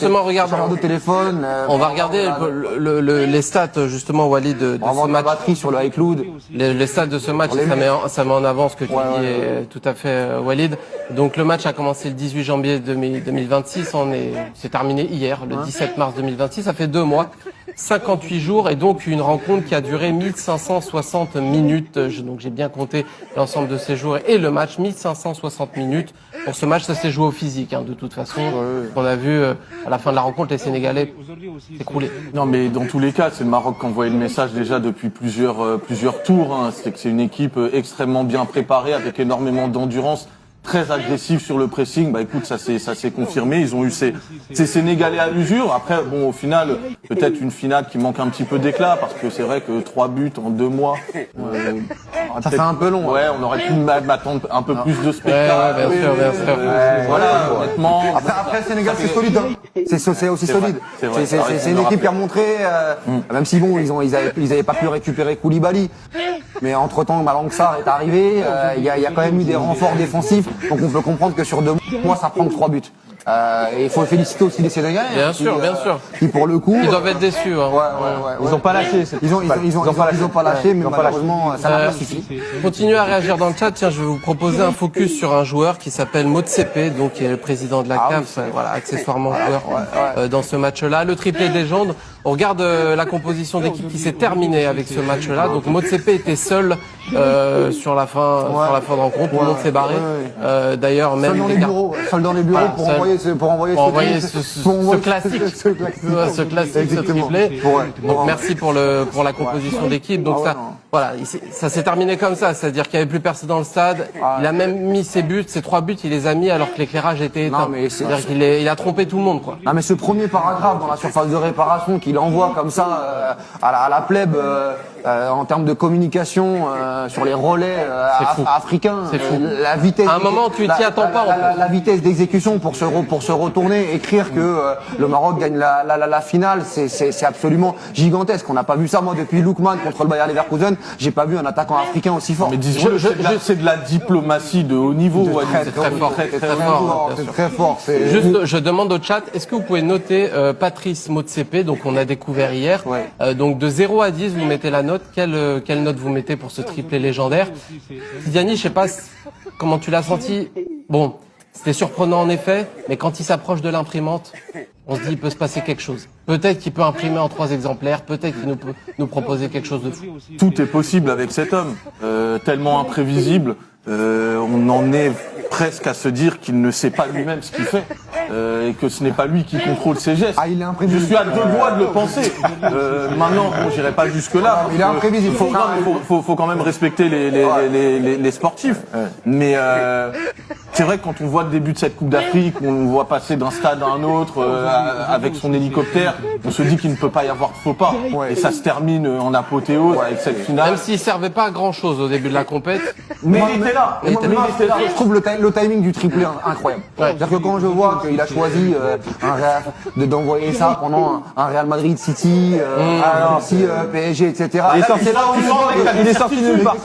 justement, regarde. de téléphone. On va regarder les stats, justement, Walid, de ce match. Batterie sur le iCloud. Les stats de ce match, ça met en avant ce que tu dis, tout à fait, Walid. Donc, le match a commencé le 18 janvier 2026. C'est terminé hier, le 17 mars 2026. Ça fait 2 mois. 58 jours et donc une rencontre qui a duré 1560 minutes. Donc j'ai bien compté l'ensemble de ces jours et le match, 1560 minutes. Pour ce match, ça s'est joué au physique, de toute façon. On a vu à la fin de la rencontre, les Sénégalais s'écrouler. Non, mais dans tous les cas, c'est le Maroc qui envoyait le message déjà depuis plusieurs tours. C'est que c'est une équipe extrêmement bien préparée, avec énormément d'endurance, très agressif sur le pressing. Bah écoute, ça s'est confirmé. Ils ont eu ces Sénégalais à l'usure. Après, bon, au final, peut-être une finale qui manque un petit peu d'éclat, parce que c'est vrai que 3 buts en 2 mois, ça fait un peu long. Ouais, on aurait pu m'attendre un peu plus de spectacle. Ouais, bien sûr. Voilà, honnêtement. Après, le Sénégal, c'est solide. C'est aussi solide. C'est une équipe qui a montré, même si bon, ils avaient pas pu récupérer Koulibaly. Mais entre-temps, Malang Sarr est arrivé. Il y a quand même eu des renforts défensifs. Donc on peut comprendre que sur 2 mois, ça prend que 3 buts. Et il faut féliciter aussi les Sénégalais. Bien sûr. Qui pour le coup. Ils doivent être déçus. Ils ont pas lâché. Ils ont pas lâché, mais malheureusement, ça n'a pas suffi. Continuez à réagir dans le chat. Tiens, je vais vous proposer un focus sur un joueur qui s'appelle Motsepe, donc qui est le président de la CAF, accessoirement joueur dans ce match-là. Le triplé des légende. On regarde la composition d'équipe qui s'est terminée avec ce match-là. Donc Motsepe était seul sur la fin de rencontre. Tout le monde s'est barré. D'ailleurs, même seul dans les bureaux pour envoyer ce classique, ce triplé. Donc merci pour la composition d'équipe. Donc ça s'est terminé comme ça, c'est-à-dire qu'il y avait plus personne dans le stade. Il a même mis ses buts, ses 3 buts, il les a mis alors que l'éclairage était éteint. C'est-à-dire qu'il a trompé tout le monde, quoi. Non mais ce premier paragraphe dans la surface de réparation qu'il envoie comme ça à la plèbe en termes de communication sur les relais africains, c'est fou. La vitesse. À un moment, tu t'y attends pas. La vitesse d'exécution pour se retourner, écrire que le Maroc gagne la finale, c'est absolument gigantesque. On n'a pas vu ça, moi, depuis Lookman contre le Bayer Leverkusen. J'ai pas vu un attaquant africain aussi fort. Mais disons, c'est de la diplomatie de haut niveau. C'est très fort. C'est très fort. Juste, je demande au chat, est-ce que vous pouvez noter Patrice Motsepe, donc on a découvert hier. Donc de 0 à 10, vous mettez la note. Quelle note vous mettez pour ce triplé légendaire? Tidiane, je sais pas comment tu l'as senti. Bon, c'était surprenant en effet, mais quand il s'approche de l'imprimante, on se dit il peut se passer quelque chose. Peut-être qu'il peut imprimer en 3 exemplaires, peut-être qu'il peut nous proposer quelque chose de fou. Tout est possible avec cet homme, tellement imprévisible. On en est presque à se dire qu'il ne sait pas lui-même ce qu'il fait et que ce n'est pas lui qui contrôle ses gestes. Il est imprévisible. Je suis à 2 doigts de le penser. Maintenant, bon, j'irai pas jusque là. Il est imprévisible. Faut quand même respecter les sportifs. Mais c'est vrai que quand on voit le début de cette Coupe d'Afrique, on voit passer d'un stade à un autre avec son hélicoptère, on se dit qu'il ne peut pas y avoir de faux pas. Et ça se termine en apothéose avec cette finale. Même s'il servait pas à grand chose au début de la compète. Mais il était là. Je trouve le timing du triplé incroyable. C'est-à-dire que quand je vois qu'il a choisi d'envoyer ça pendant un Real Madrid City, PSG, etc. Il est sorti nulle part.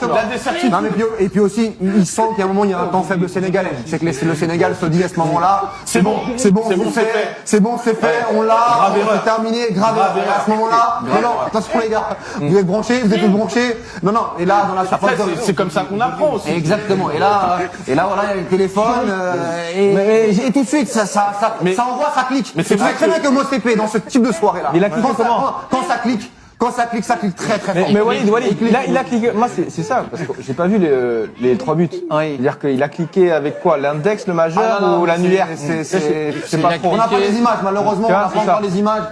Et puis aussi, il sent qu'à un moment il y a un temps faible sénégalais. C'est que le Sénégal se dit à ce moment-là, c'est bon, c'est fait, on l'a, c'est terminé, grave. À ce moment-là, non, attention les gars, vous êtes tous branchés. Non, et là dans la surface, c'est comme ça qu'on apprend aussi. Exactement. Et là, voilà, il y a le téléphone, et tout de suite, ça envoie, ça clique. Mais c'est très bien que Motsepe dans ce type de soirée-là. Il a cliqué comment? Quand ça clique très fort. Mais Walid, il a cliqué. Moi, c'est ça, parce que j'ai pas vu les 3 buts. C'est-à-dire qu'il a cliqué avec quoi? L'index, le majeur ou l'annulaire? C'est pas trop. On n'a pas les images, malheureusement, on n'a pas encore les images.